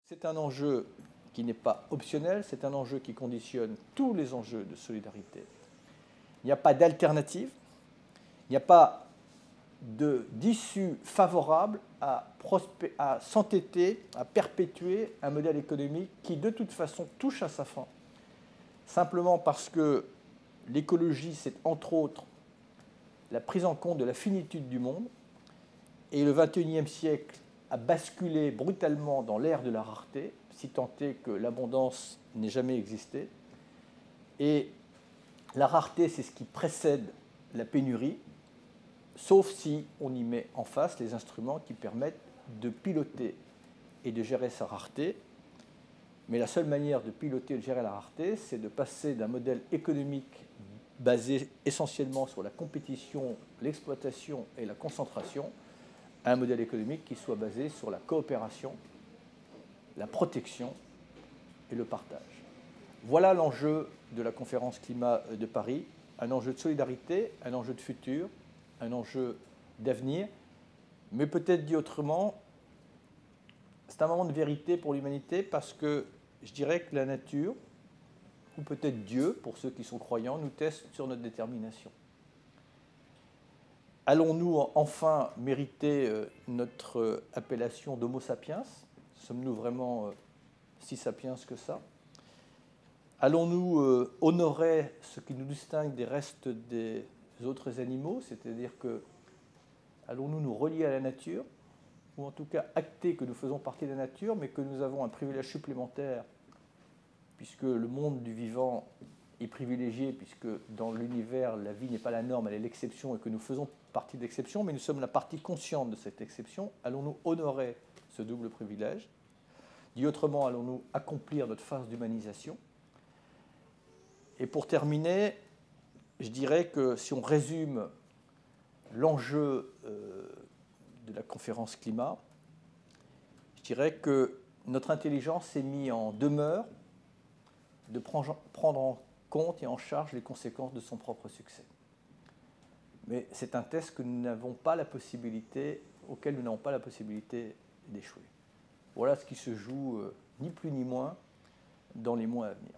C'est un enjeu qui n'est pas optionnel, c'est un enjeu qui conditionne tous les enjeux de solidarité. Il n'y a pas d'alternative, il n'y a pas d'issue favorable à s'entêter, à perpétuer un modèle économique qui de toute façon touche à sa fin. Simplement parce que l'écologie, c'est entre autres la prise en compte de la finitude du monde, et le XXIe siècle a basculé brutalement dans l'ère de la rareté, si tant est que l'abondance n'ait jamais existé. Et la rareté, c'est ce qui précède la pénurie, sauf si on y met en face les instruments qui permettent de piloter et de gérer sa rareté. Mais la seule manière de piloter et de gérer la rareté, c'est de passer d'un modèle économique basé essentiellement sur la compétition, l'exploitation et la concentration, à un modèle économique qui soit basé sur la coopération, la protection et le partage. Voilà l'enjeu de la conférence climat de Paris, un enjeu de solidarité, un enjeu de futur, un enjeu d'avenir, mais peut-être dit autrement, c'est un moment de vérité pour l'humanité parce que je dirais que la nature, ou peut-être Dieu, pour ceux qui sont croyants, nous teste sur notre détermination. Allons-nous enfin mériter notre appellation d'Homo sapiens? Sommes-nous vraiment si sapiens que ça? Allons-nous honorer ce qui nous distingue des restes des autres animaux, c'est-à-dire que allons-nous nous relier à la nature, ou en tout cas acter que nous faisons partie de la nature, mais que nous avons un privilège supplémentaire, puisque le monde du vivant est privilégié, puisque dans l'univers, la vie n'est pas la norme, elle est l'exception, et que nous faisons partie de l'exception, mais nous sommes la partie consciente de cette exception. Allons-nous honorer ce double privilège? Dit autrement, allons-nous accomplir notre phase d'humanisation? Et pour terminer, je dirais que si on résume l'enjeu de la conférence climat, je dirais que notre intelligence s'est mise en demeure de prendre en compte et en charge les conséquences de son propre succès. Mais c'est un test que nous n'avons pas la possibilité, auquel nous n'avons pas la possibilité d'échouer. Voilà ce qui se joue, ni plus ni moins, dans les mois à venir.